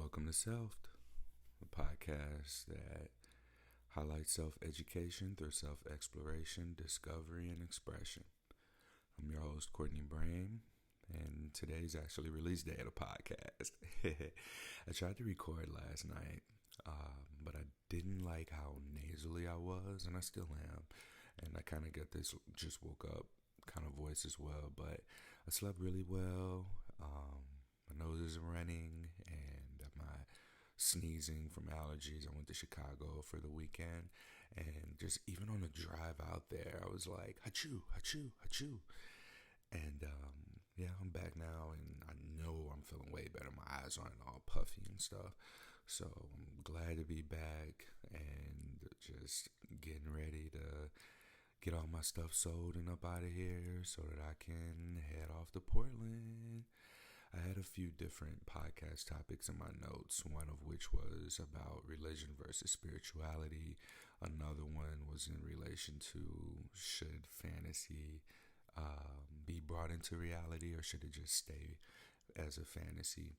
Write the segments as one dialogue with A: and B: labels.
A: Welcome to Self, a podcast that highlights self-education through self-exploration, discovery, and expression. I'm your host, Courtney Brame, and today's actually release day of the podcast. I tried to record last night, but I didn't like how nasally I was, and I still am. And I kind of get this, just woke up kind of voice as well, but I slept really well. My nose isn't running, and I'm not sneezing from allergies. I went to Chicago for the weekend, and just even on the drive out there, I was like, achoo, achoo, achoo. And yeah, I'm back now, and I know I'm feeling way better. My eyes aren't all puffy and stuff. So I'm glad to be back and just getting ready to get all my stuff sold and up out of here so that I can head off to Portland. I had a few different podcast topics in my notes, one of which was about religion versus spirituality. Another one was in relation to should fantasy be brought into reality, or should it just stay as a fantasy?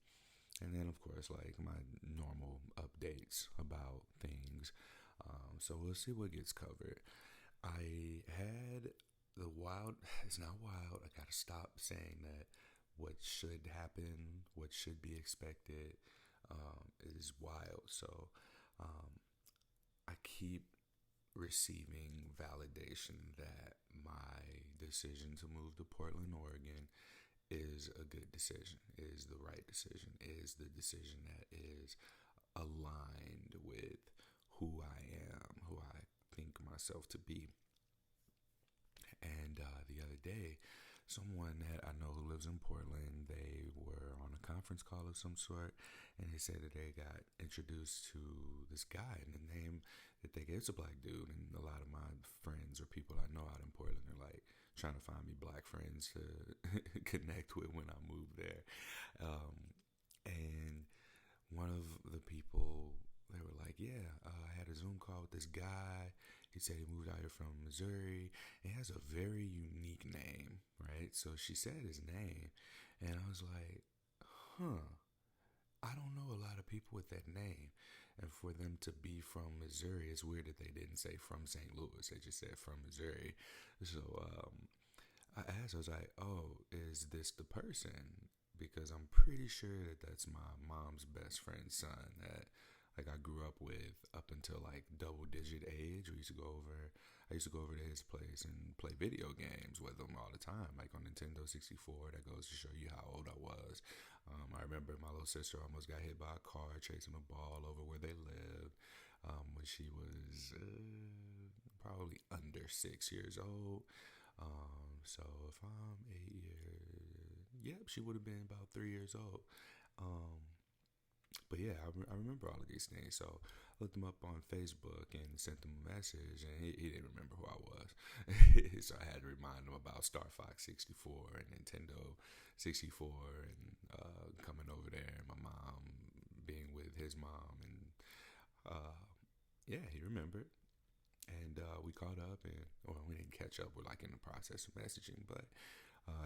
A: And then, of course, like my normal updates about things. So we'll see what gets covered. I had the wild, it's not wild, I gotta stop saying that. What should happen, what should be expected, is wild. So I keep receiving validation that my decision to move to Portland, Oregon is a good decision, is the right decision, is the decision that is aligned with who I am, who I think myself to be. And the other day, someone that I know who lives in Portland, they were on a conference call of some sort, and they said that they got introduced to this guy, and the name that they gave, it's a black dude, and a lot of my friends or people I know out in Portland are like trying to find me black friends to connect with when I move there. And one of the people, they were like, yeah, I had a Zoom call with this guy. He said he moved out here from Missouri. He has a very unique name, right? So she said his name, and I was like, I don't know a lot of people with that name. And for them to be from Missouri, it's weird that they didn't say from St. Louis. They just said from Missouri. So I asked, I was like, oh, is this the person? Because I'm pretty sure that that's my mom's best friend's son that like I grew up with up until like double digit age. I used to go over to his place and play video games with him all the time, like on Nintendo 64. That goes to show you how old I was. I remember my little sister almost got hit by a car chasing a ball over where they lived when she was probably under 6 years old. So if I'm 8 years, yep, she would have been about 3 years old. But yeah, I remember all of these things. So I looked him up on Facebook and sent him a message, and he didn't remember who I was. So I had to remind him about Star Fox 64 and Nintendo 64 and coming over there, and my mom being with his mom. And yeah, he remembered. And we caught up, and well, we didn't catch up. We're like in the process of messaging, but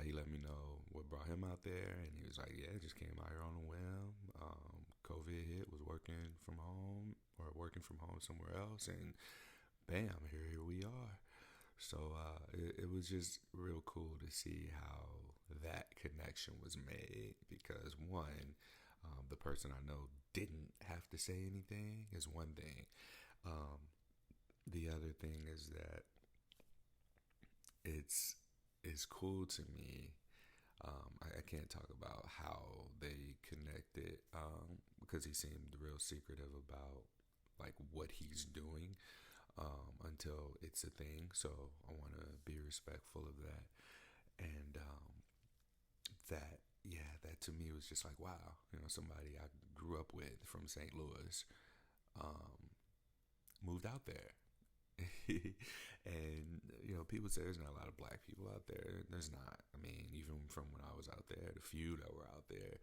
A: he let me know what brought him out there, and he was like, yeah, just came out here on a whim. COVID hit, was working from home somewhere else, and bam, here we are. So it was just real cool to see how that connection was made, because one, the person I know didn't have to say anything is one thing. The other thing is that it's cool to me. I can't talk about how they connected because he seemed real secretive about like what he's doing until it's a thing. So I want to be respectful of that. And that to me was just like, wow, somebody I grew up with from St. Louis moved out there. And people say there's not a lot of black people out there. There's not. I mean, even from when I was out there, the few that were out there,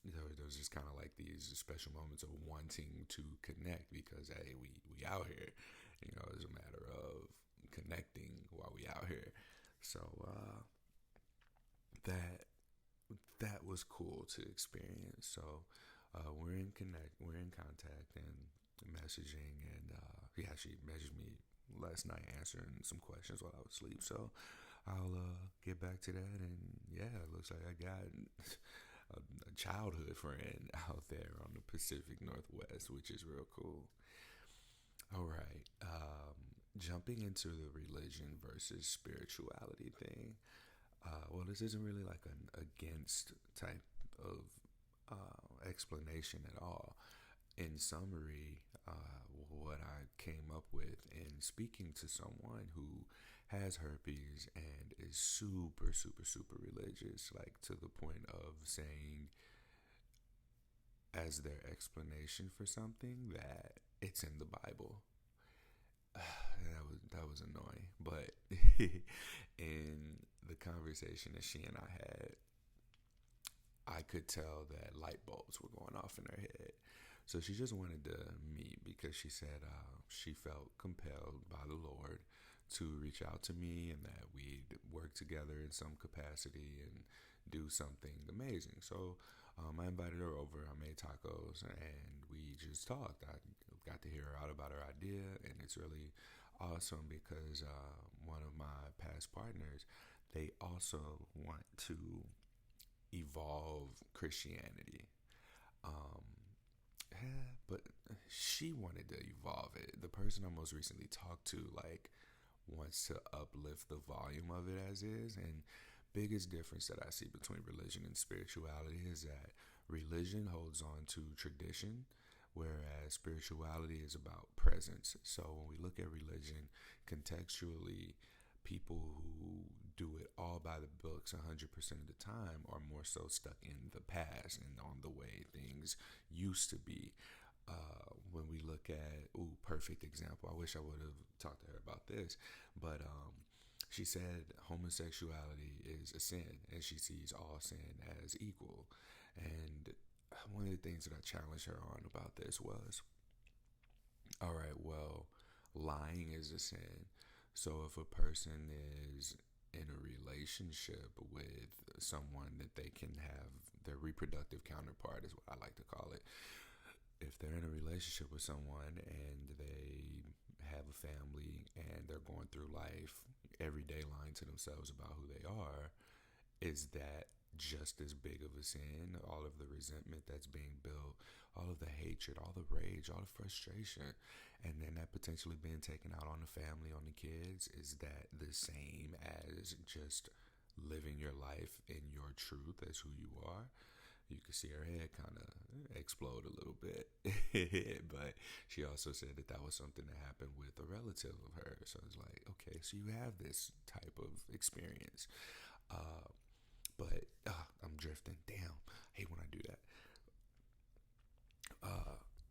A: there was just kind of like these special moments of wanting to connect, because hey, we out here. It's a matter of connecting while we out here. So that that was cool to experience. So we're in contact and messaging, and he actually messaged me last night answering some questions while I was asleep. So I'll get back to that, and yeah, it looks like I got a childhood friend out there on the Pacific Northwest, which is real cool. All right, jumping into the religion versus spirituality thing. Well, this isn't really like an against type of explanation at all. In summary, what I came up with in speaking to someone who has herpes and is super, super, super religious, like to the point of saying, as their explanation for something, that it's in the Bible. That was annoying, but in the conversation that she and I had, I could tell that light bulbs were going off in her head. So she just wanted to meet because she said she felt compelled by the Lord to reach out to me and that we'd work together in some capacity and do something amazing. So I invited her over. I made tacos and we just talked. I got to hear her out about her idea, and it's really awesome because one of my past partners, they also want to evolve Christianity. Um, but she wanted to evolve it. The person I most recently talked to, like, wants to uplift the volume of it as is. And biggest difference that I see between religion and spirituality is that religion holds on to tradition, whereas spirituality is about presence. So when we look at religion contextually, people who do it all by the books 100% of the time are more so stuck in the past and on the way things used to be. When we look at, perfect example, I wish I would have talked to her about this, but she said homosexuality is a sin and she sees all sin as equal. And one of the things that I challenged her on about this was, all right, well, lying is a sin. So if a person is in a relationship with someone that they can have their reproductive counterpart, is what I like to call it. If they're in a relationship with someone and they have a family and they're going through life every day lying to themselves about who they are, is that just as big of a sin? All of the resentment that's being built, all of the hatred, all the rage, all the frustration, and then that potentially being taken out on the family, on the kids, is that the same as just living your life in your truth as who you are? You could see her head kind of explode a little bit. But she also said that that was something that happened with a relative of hers. So it's like, okay, so you have this type of experience. But I'm drifting. Damn, I hate when I do that.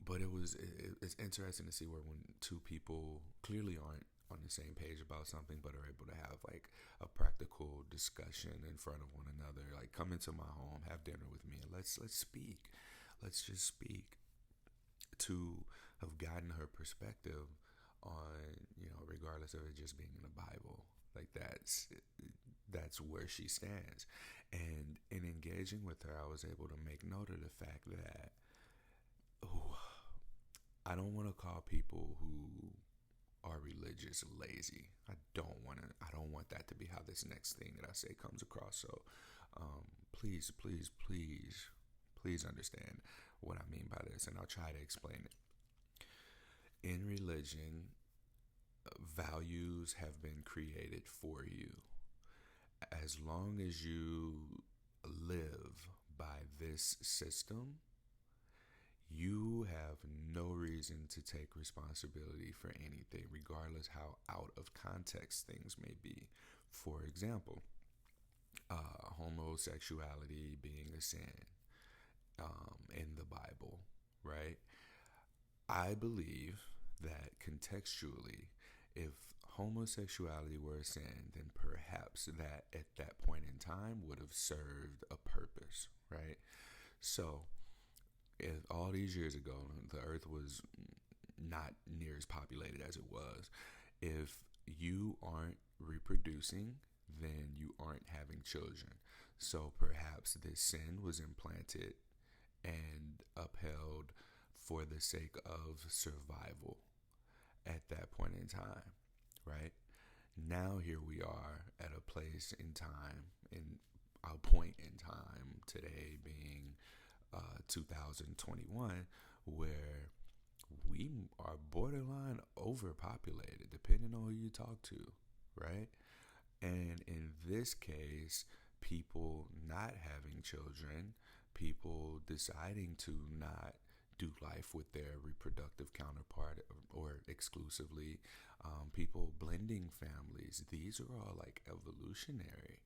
A: But it's interesting to see where when two people clearly aren't on the same page about something, but are able to have like a practical discussion in front of one another. Like, come into my home, have dinner with me, and let's speak. Let's just speak. To have gotten her perspective on, regardless of it just being in the Bible, like that's where she stands. And in engaging with her, I was able to make note of the fact that, I don't want to call people who are religious lazy. I don't want that to be how this next thing that I say comes across. So please, please, please, please understand what I mean by this, and I'll try to explain it. In religion, values have been created for you. As long as you live by this system, you have no reason to take responsibility for anything, regardless how out of context things may be. For example, homosexuality being a sin in the Bible, right? I believe that contextually, if homosexuality were a sin, then perhaps that at that point in time would have served a purpose, right? So, if all these years ago, the earth was not near as populated as it was, if you aren't reproducing, then you aren't having children. So perhaps this sin was implanted and upheld for the sake of survival at that point in time, right? Now here we are at a place in time, in a point in time today being 2021, where we are borderline overpopulated, depending on who you talk to, right? And in this case, people not having children, people deciding to not do life with their reproductive counterpart or exclusively, people blending families. These are all like evolutionary.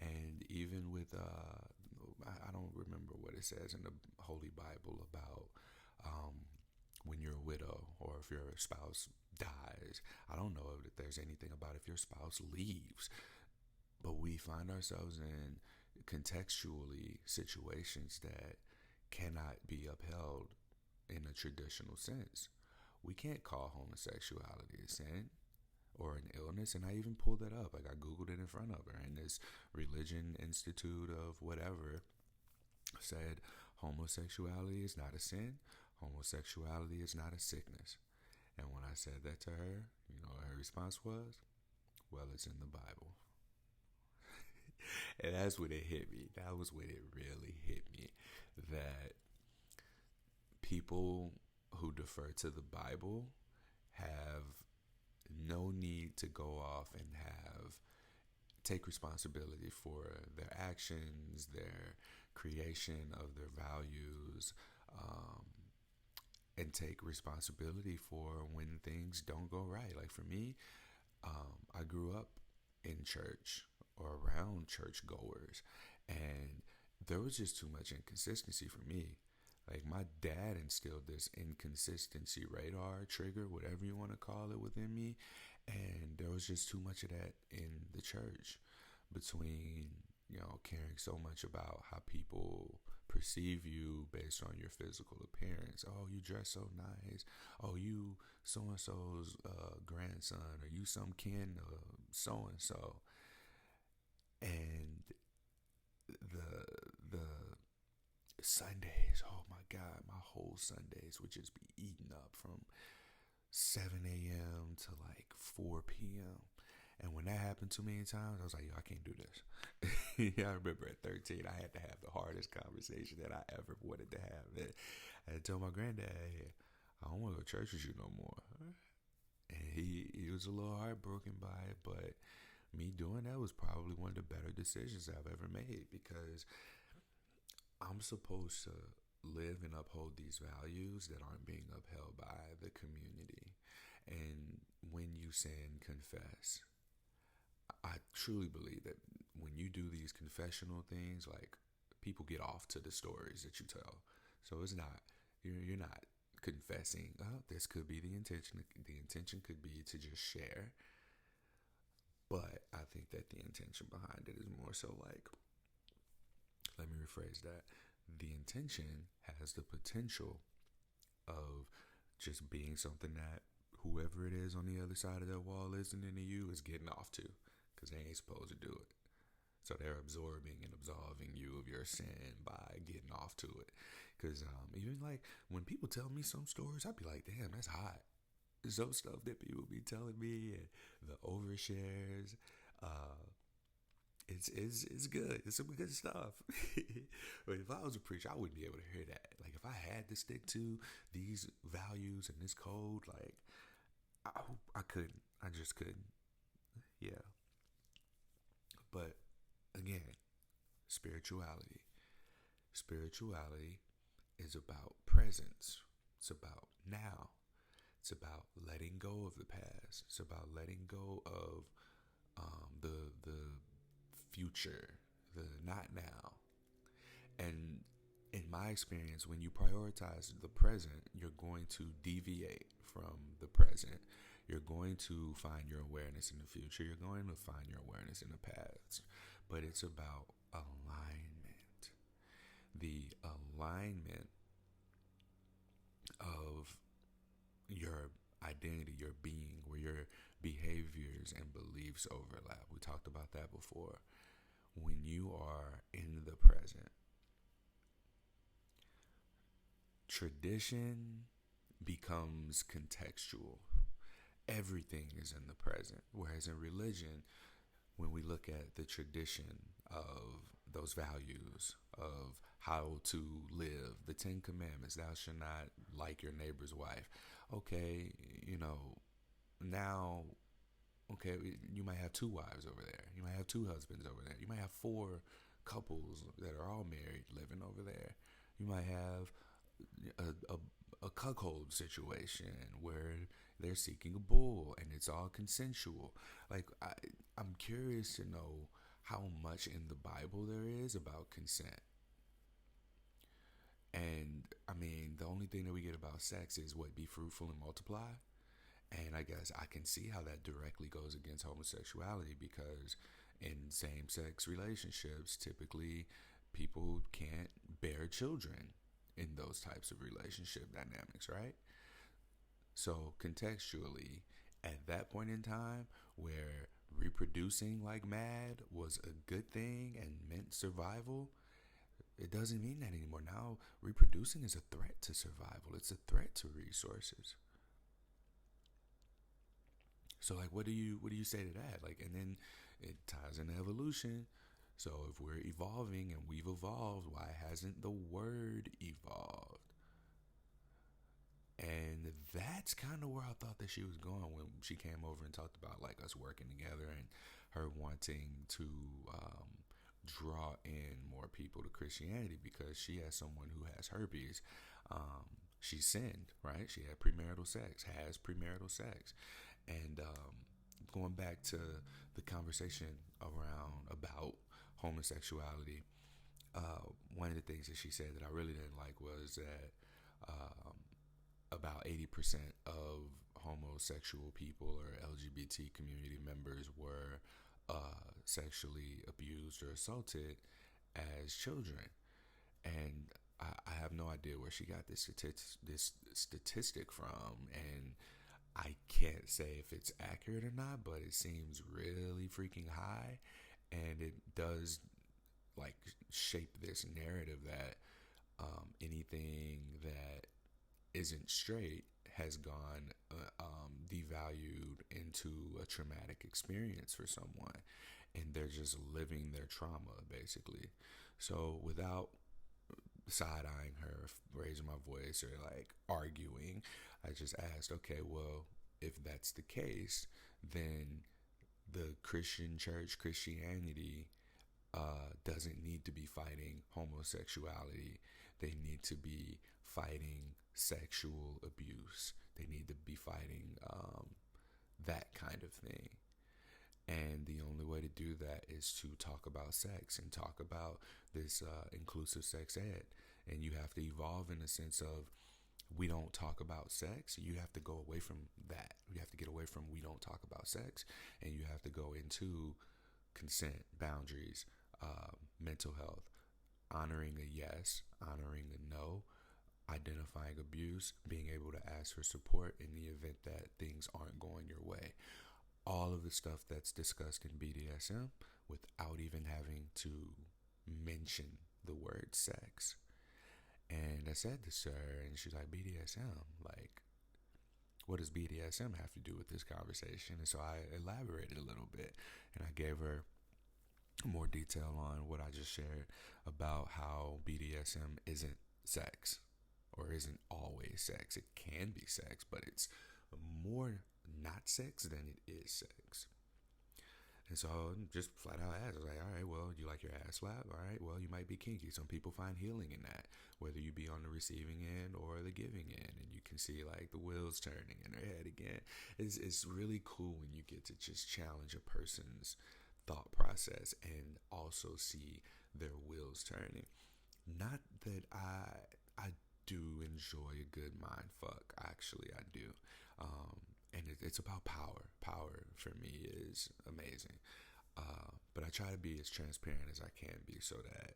A: And even with, I don't remember what it says in the Holy Bible about when you're a widow or if your spouse dies. I don't know if there's anything about if your spouse leaves, but we find ourselves in contextually situations that cannot be upheld in a traditional sense. We can't call homosexuality a sin or an illness, and I even pulled that up. Like I googled it in front of her, and this religion institute of whatever said homosexuality is not a sin, homosexuality is not a sickness. And when I said that to her, you know what her response was? Well, it's in the Bible. And that's when it hit me. That was when it really hit me that people who defer to the Bible have no need to go off and take responsibility for their actions, their creation of their values, um, and take responsibility for when things don't go right. Like for me, I grew up in church or around church goers, and there was just too much inconsistency for me. Like my dad instilled this inconsistency radar trigger, whatever you want to call it, within me, and there was just too much of that in the church between, you know, caring so much about how people perceive you based on your physical appearance. Oh, you dress so nice. Oh, you so and so's grandson, or you some kin of so and so. And the Sundays, oh my God, my whole Sundays would just be eaten up from 7 a.m. to like 4 p.m. And when that happened too many times, I was like, yo, I can't do this. I remember at 13, I had to have the hardest conversation that I ever wanted to have. And I had to tell my granddad, hey, I don't want to go to church with you no more. And he was a little heartbroken by it, but me doing that was probably one of the better decisions I've ever made, because I'm supposed to live and uphold these values that aren't being upheld by the community. And when you sin, confess. I truly believe that when you do these confessional things, like people get off to the stories that you tell. So it's not, you're not confessing, oh, this could be the intention. The intention could be to just share. But I think that the intention behind it is more so like, let me rephrase that. The intention has the potential of just being something that whoever it is on the other side of that wall listening to you is getting off to, because they ain't supposed to do it. So they're absorbing and absolving you of your sin by getting off to it. Because even like when people tell me some stories, I'd be like, damn, that's hot. Some stuff that people be telling me and the overshares, it's good. It's some good stuff. But if I was a preacher, I wouldn't be able to hear that. Like if I had to stick to these values and this code, like I couldn't. I just couldn't. Yeah. But again, spirituality. Spirituality is about presence. It's about now. It's about letting go of the past. It's about letting go of the future, the not now. And in my experience, when you prioritize the present, you're going to deviate from the present. You're going to find your awareness in the future. You're going to find your awareness in the past. But it's about alignment. The alignment of your identity, your being, where your behaviors and beliefs overlap. We talked about that before. when you are in the present, tradition becomes contextual. Everything is in the present. Whereas in religion, when we look at the tradition of those values of how to live, the Ten Commandments, thou shalt not like your neighbor's wife. Okay, now, okay, you might have two wives over there. You might have two husbands over there. You might have four couples that are all married living over there. You might have a cuckold situation where they're seeking a bull and it's all consensual. Like I'm curious to know how much in the Bible there is about consent. And I mean, the only thing that we get about sex is what, be fruitful and multiply. And I guess I can see how that directly goes against homosexuality, because in same sex relationships, typically people can't bear children in those types of relationship dynamics, right? So, contextually, at that point in time where reproducing like mad was a good thing and meant survival, it doesn't mean that anymore. Now, reproducing is a threat to survival, it's a threat to resources. So like what do you say to that? Like, and then it ties into evolution. So if we're evolving and we've evolved, why hasn't the word evolved? And that's kind of where I thought that she was going when she came over and talked about like us working together and her wanting to draw in more people to Christianity because she has someone who has herpes. She sinned, right? She had premarital sex, has premarital sex. And going back to the conversation around about homosexuality, one of the things that she said that I really didn't like was that um, about 80% of homosexual people or LGBT community members were sexually abused or assaulted as children. And I have no idea where she got this statistic from, and I can't say if it's accurate or not, but it seems really freaking high, and it does like shape this narrative that anything that isn't straight has gone devalued into a traumatic experience for someone, and they're just living their trauma basically. So without side eyeing her, raising my voice, or like arguing, I just asked, okay, well, if that's the case, then the Christian church, Christianity, doesn't need to be fighting homosexuality. They need to be fighting sexual abuse. They need to be fighting that kind of thing. And the only way to do that is to talk about sex and talk about this inclusive sex ed. And you have to evolve in the sense of, we don't talk about sex. You have to go away from that. You have to get away from we don't talk about sex, and you have to go into consent, boundaries, mental health, honoring a yes, honoring a no, identifying abuse, being able to ask for support in the event that things aren't going your way. All of the stuff that's discussed in BDSM without even having to mention the word sex. And I said this to her, and she's like, BDSM? Like, what does BDSM have to do with this conversation? And so I elaborated a little bit, and I gave her more detail on what I just shared about how BDSM isn't sex, or isn't always sex. It can be sex, but it's more not sex than it is sex. And so just flat out asked, I was like, all right, well, you like your ass slapped? All right, well, you might be kinky. Some people find healing in that, whether you be on the receiving end or the giving end. And you can see like the wheels turning in their head again. It's really cool when you get to just challenge a person's thought process and also see their wheels turning. Not that I do enjoy a good mind fuck. Actually, I do. And it's about power. Power for me is amazing. But I try to be as transparent as I can be, so that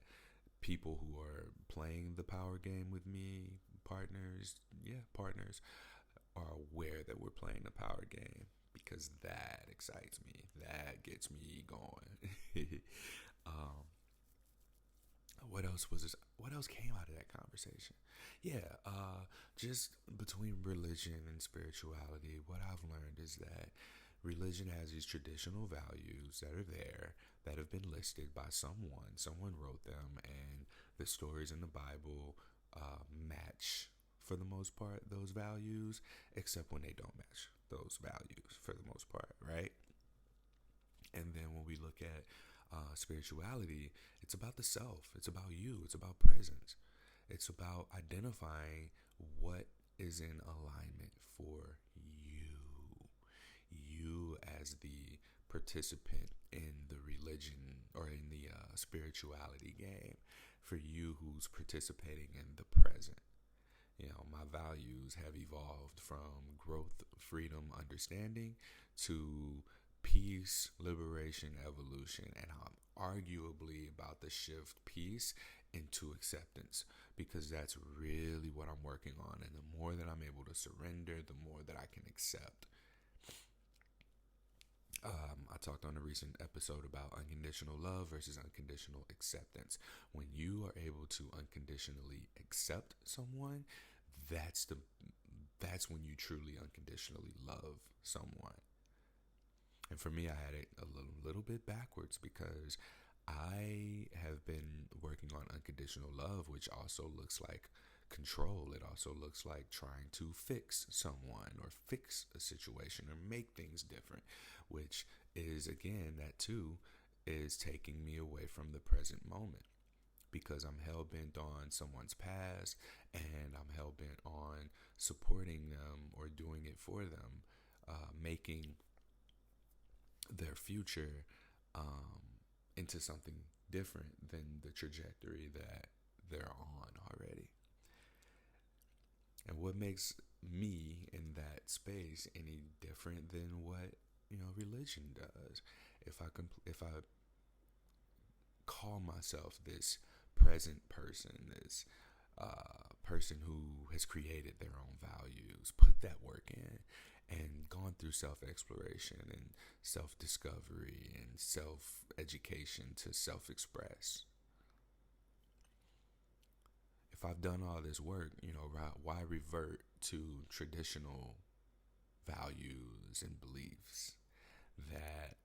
A: people who are playing the power game with me, partners, are aware that we're playing the power game, because that excites me. That gets me going. Um, what else was this? What else came out of that conversation? Yeah, just between religion and spirituality, what I've learned is that religion has these traditional values that are there, that have been listed by someone. Someone wrote them, and the stories in the Bible match, for the most part, those values, except when they don't match those values for the most part, right? And then when we look at spirituality, it's about the self, it's about you, it's about presence, it's about identifying what is in alignment for you as the participant in the religion or in the spirituality game, for you who's participating in the present. You know, my values have evolved from growth, freedom, understanding to peace, liberation, evolution. And I'm arguably about to shift peace into acceptance, because that's really what I'm working on. And the more that I'm able to surrender, the more that I can accept. I talked on a recent episode about unconditional love versus unconditional acceptance. When you are able to unconditionally accept someone, that's the that's when you truly unconditionally love someone. And for me, I had it a little bit backwards, because I have been working on unconditional love, which also looks like control. It also looks like trying to fix someone or fix a situation or make things different, which is, again, that too is taking me away from the present moment, because I'm hell-bent on someone's past, and I'm hell-bent on supporting them or doing it for them, making their future into something different than the trajectory that they're on already. And what makes me in that space any different than what, religion does? If I call myself this present person, this person who has created their own values, put that work in, and gone through self-exploration and self-discovery and self-education to self-express. If I've done all this work, why revert to traditional values and beliefs that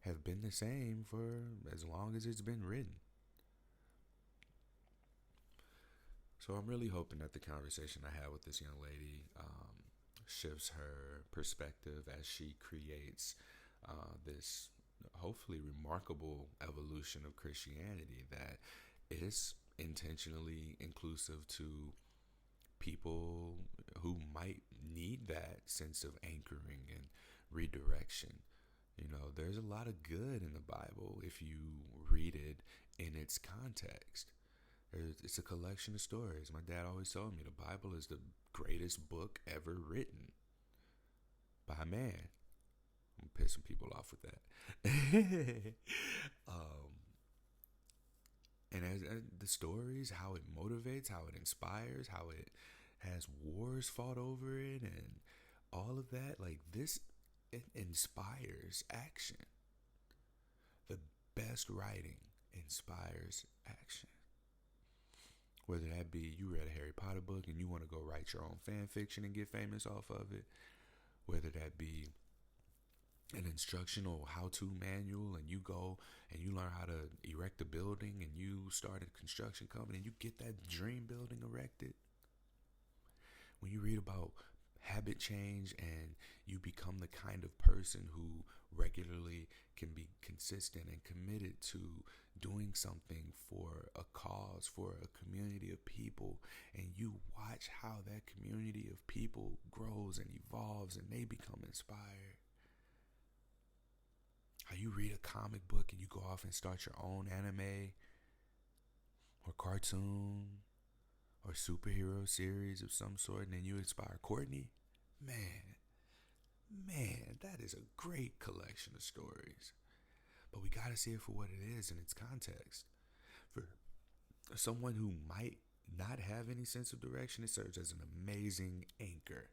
A: have been the same for as long as it's been written? So I'm really hoping that the conversation I had with this young lady shifts her perspective as she creates this hopefully remarkable evolution of Christianity that is intentionally inclusive to people who might need that sense of anchoring and redirection. There's a lot of good in the Bible if you read it in its context. It's a collection of stories. My dad always told me the Bible is the greatest book ever written by man. I'm pissing people off with that. And as the stories, how it motivates, how it inspires, how it has wars fought over it, and all of that, like this, it inspires action. The best writing inspires action. Whether that be you read a Harry Potter book and you want to go write your own fan fiction and get famous off of it, whether that be an instructional how-to manual and you go and you learn how to erect a building and you start a construction company and you get that dream building erected. When you read about habit change and you become the kind of person who regularly can be consistent and committed to doing something for a cause, for a community of people, and you watch how that community of people grows and evolves and they become inspired. How you read a comic book and you go off and start your own anime or cartoon or superhero series of some sort, and then you inspire Courtney. Man, that is a great collection of stories. But we got to see it for what it is in its context. For someone who might not have any sense of direction, it serves as an amazing anchor.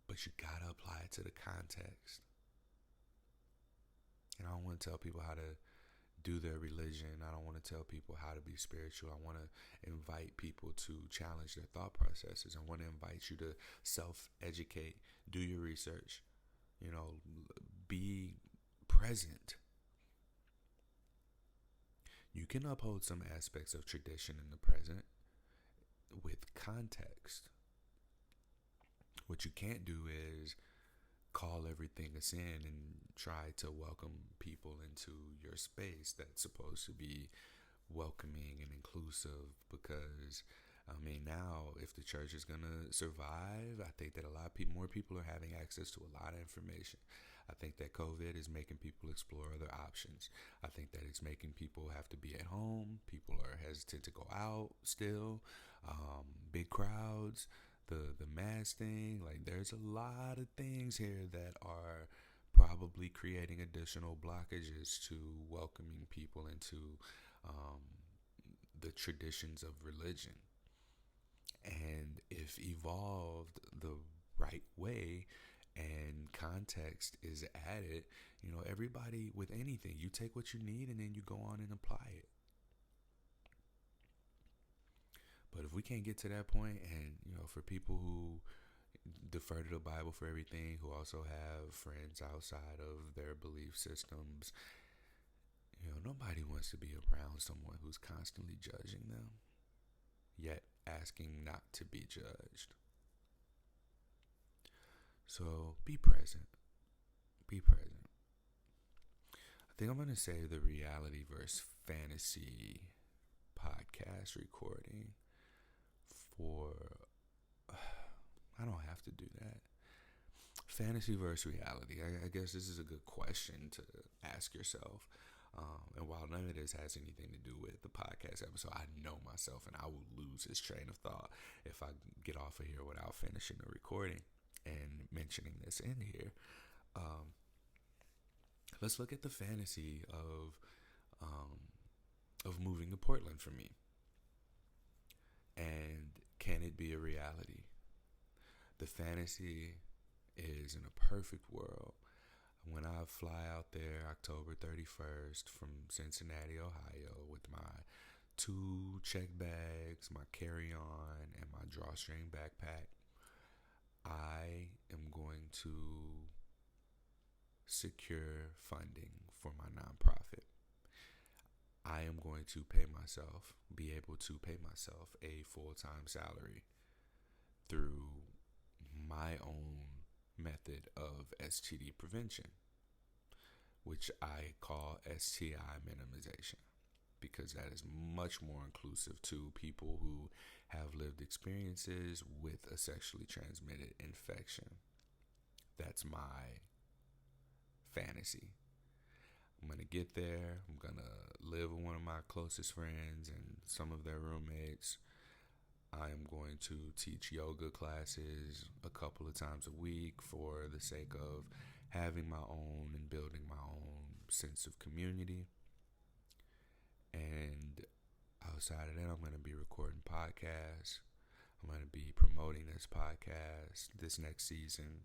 A: But you got to apply it to the context. And I don't want to tell people how to do their religion. I don't want to tell people how to be spiritual. I want to invite people to challenge their thought processes. I want to invite you to self-educate, do your research, be present. You can uphold some aspects of tradition in the present with context. What you can't do is call everything a sin and try to welcome people into your space that's supposed to be welcoming and inclusive, because now if the church is gonna survive, I think that a lot of people, more people are having access to a lot of information. I think that COVID is making people explore other options. I think that it's making people have to be at home. People are hesitant to go out still. Big crowds, the mask thing. Like, there's a lot of things here that are probably creating additional blockages to welcoming people into the traditions of religion. And if evolved the right way and context is added, everybody with anything, you take what you need and then you go on and apply it. But if we can't get to that point, and for people who defer to the Bible for everything, who also have friends outside of their belief systems, nobody wants to be around someone who's constantly judging them, yet asking not to be judged. So be present. Be present. I think I'm going to save the reality versus fantasy podcast recording for... I don't have to do that. Fantasy versus reality. I guess this is a good question to ask yourself. And while none of this has anything to do with the podcast episode, I know myself and I will lose this train of thought if I get off of here without finishing the recording and mentioning this in here. Let's look at the fantasy of moving to Portland for me. And can it be a reality? The fantasy is, in a perfect world, when I fly out there October 31st from Cincinnati, Ohio, with my 2 check bags, my carry-on, and my drawstring backpack, I am going to secure funding for my nonprofit. I am going to be able to pay myself a full-time salary through my own method of STD prevention, which I call STI minimization, because that is much more inclusive to people who have lived experiences with a sexually transmitted infection. That's my fantasy. I'm going to get there. I'm going to live with one of my closest friends and some of their roommates. I am going to teach yoga classes a couple of times a week for the sake of having my own and building my own sense of community. And outside of that, I'm going to be recording podcasts. I'm going to be promoting this podcast. This next season,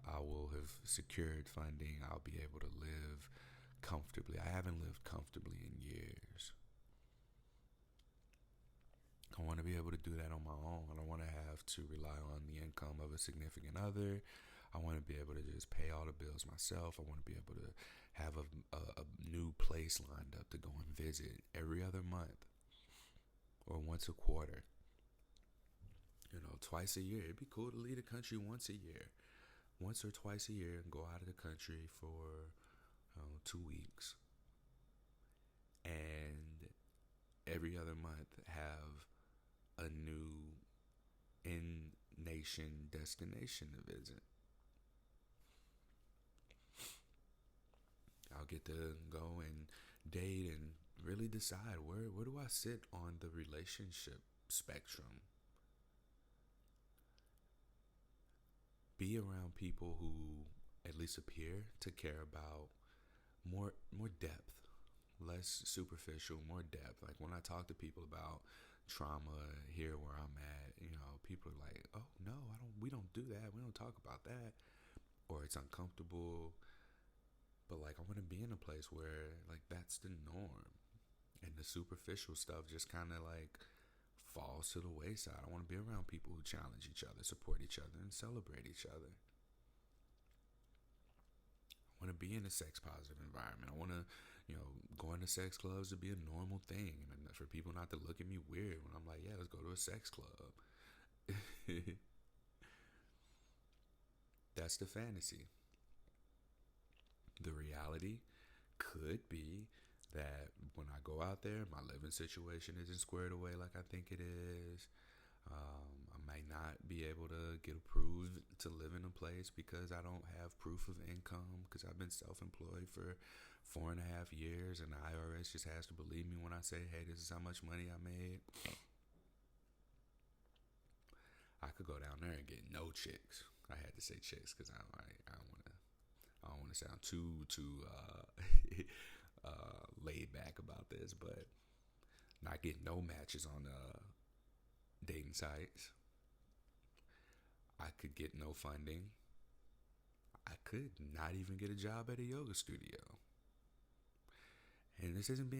A: I will have secured funding. I'll be able to live comfortably. I haven't lived comfortably in years. I want to be able to do that on my own. I don't want to have to rely on the income of a significant other. I want to be able to just pay all the bills myself. I want to be able to have a new place lined up to go and visit every other month or once a quarter. Twice a year. It'd be cool to leave the country once a year. Once or twice a year, and go out of the country for 2 weeks. And every other month have a new in-nation destination to visit. I'll get to go and date and really decide where do I sit on the relationship spectrum. Be around people who at least appear to care about more depth, less superficial, more depth. Like, when I talk to people about trauma here where I'm at, people are like, oh no, we don't do that, we don't talk about that, or it's uncomfortable. But like, I want to be in a place where like that's the norm, and the superficial stuff just kind of like falls to the wayside. I want to be around people who challenge each other, support each other, and celebrate each other. I want to be in a sex positive environment. I want to, go into sex clubs to be a normal thing, and for people not to look at me weird when I'm like, yeah, let's go to a sex club. That's the fantasy. The reality could be that when I go out there, my living situation isn't squared away like I think it is. I might not be able to get approved to live in a place because I don't have proof of income, because I've been self-employed for 4.5 years, and the IRS just has to believe me when I say, hey, this is how much money I made. I could go down there and get no chicks. I had to say chicks because I don't want to sound too laid back about this, but not get no matches on dating sites. I could get no funding. I could not even get a job at a yoga studio. And this isn't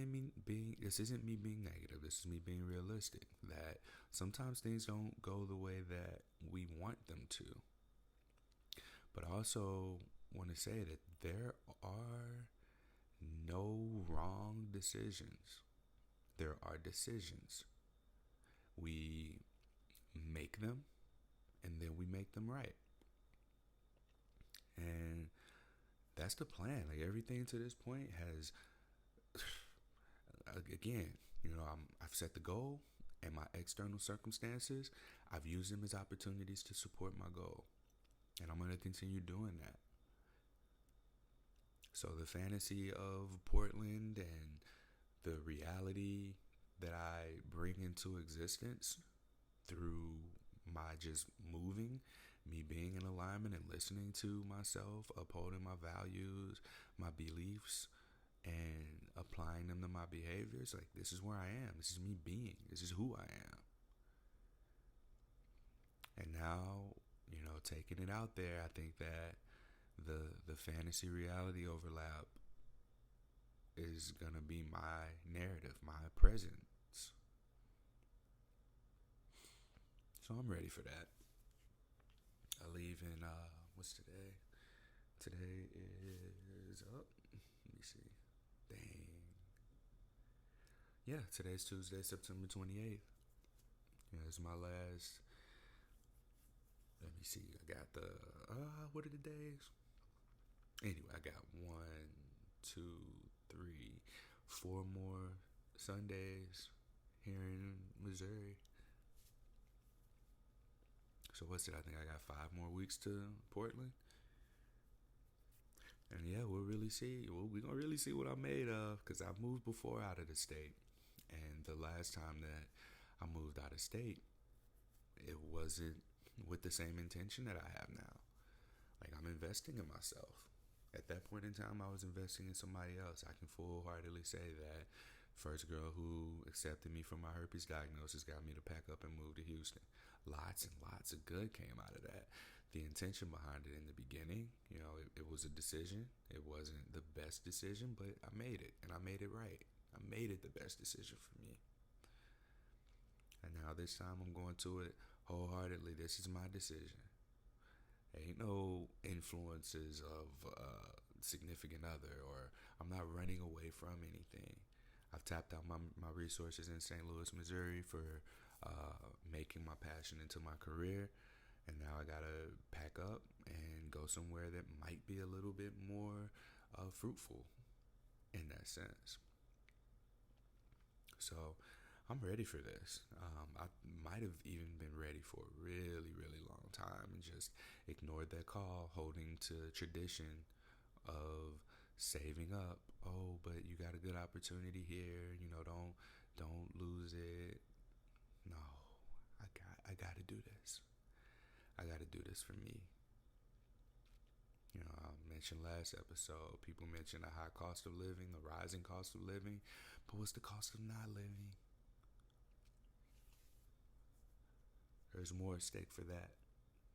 A: this isn't me being negative. This is me being realistic. That sometimes things don't go the way that we want them to. But I also want to say that there are no wrong decisions. There are decisions. We make them, and then we make them right. And that's the plan. Like, everything to this point has, again, I've set the goal, and my external circumstances, I've used them as opportunities to support my goal. And I'm going to continue doing that. So the fantasy of Portland and the reality that I bring into existence through my just moving, me being in alignment and listening to myself, upholding my values, my beliefs, and applying them to my behaviors. Like, this is where I am. This is me being. This is who I am. And now, taking it out there, I think that the fantasy reality overlap is gonna be my narrative, my presence. So I'm ready for that. I leave in what's today? Today is let me see. Dang. Yeah, today's Tuesday, September 28th. Yeah, it's my last. Let me see. I got the what are the days? Anyway, I got 1, 2, 3, 4 more Sundays here in Missouri. So what's it? I think I got 5 more weeks to Portland. And yeah, we're gonna really see what I'm made of, because I've moved before out of the state. And the last time that I moved out of state, it wasn't with the same intention that I have now. Like, I'm investing in myself. At that point in time, I was investing in somebody else. I can full-heartedly say that first girl who accepted me for my herpes diagnosis got me to pack up and move to Houston. Lots and lots of good came out of that. The intention behind it in the beginning, it was a decision. It wasn't the best decision, but I made it, and I made it right. I made it the best decision for me. And now this time I'm going to it wholeheartedly. This is my decision. Ain't no influences of significant other, or I'm not running away from anything. I've tapped out my resources in St. Louis, Missouri for making my passion into my career. And now I gotta pack up and go somewhere that might be a little bit more fruitful in that sense. So I'm ready for this. I might have even been ready for a really, really long time and just ignored that call, holding to tradition of saving up. Oh, but you got a good opportunity here. Don't lose it. No, I got to do this. I got to do this for me. I mentioned last episode, people mention the high cost of living, the rising cost of living, but what's the cost of not living? There's more at stake for that.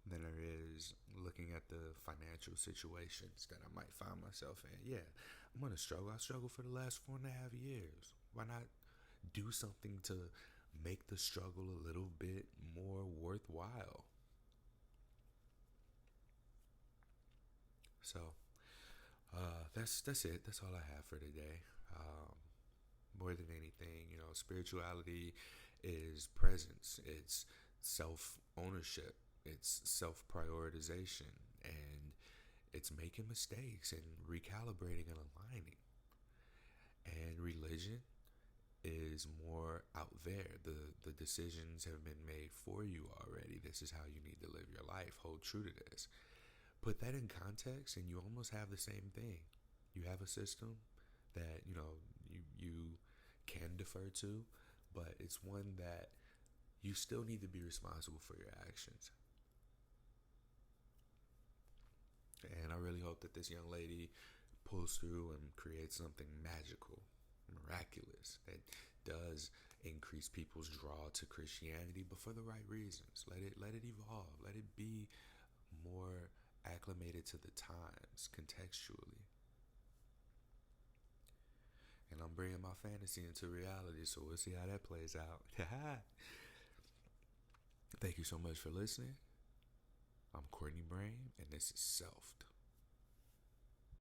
A: than there is looking at the financial situations that I might find myself in. Yeah, I'm gonna struggle. I struggled for the last 4.5 years. Why not do something to make the struggle a little bit more worthwhile? So that's it. That's all I have for today. More than anything, spirituality is presence. It's self ownership. It's self prioritization, and it's making mistakes and recalibrating and aligning. And religion is more out there. The decisions have been made for you already. This is how you need to live your life. Hold true to this. Put that in context and you almost have the same thing. You have a system that, you can defer to, but it's one that you still need to be responsible for your actions. And I really hope that this young lady pulls through and creates something magical, miraculous, that does increase people's draw to Christianity, but for the right reasons. Let it evolve. Let it be more acclimated to the times contextually. And I'm bringing my fantasy into reality, so we'll see how that plays out. Thank you so much for listening. I'm Courtney Brain, and this is Selfed.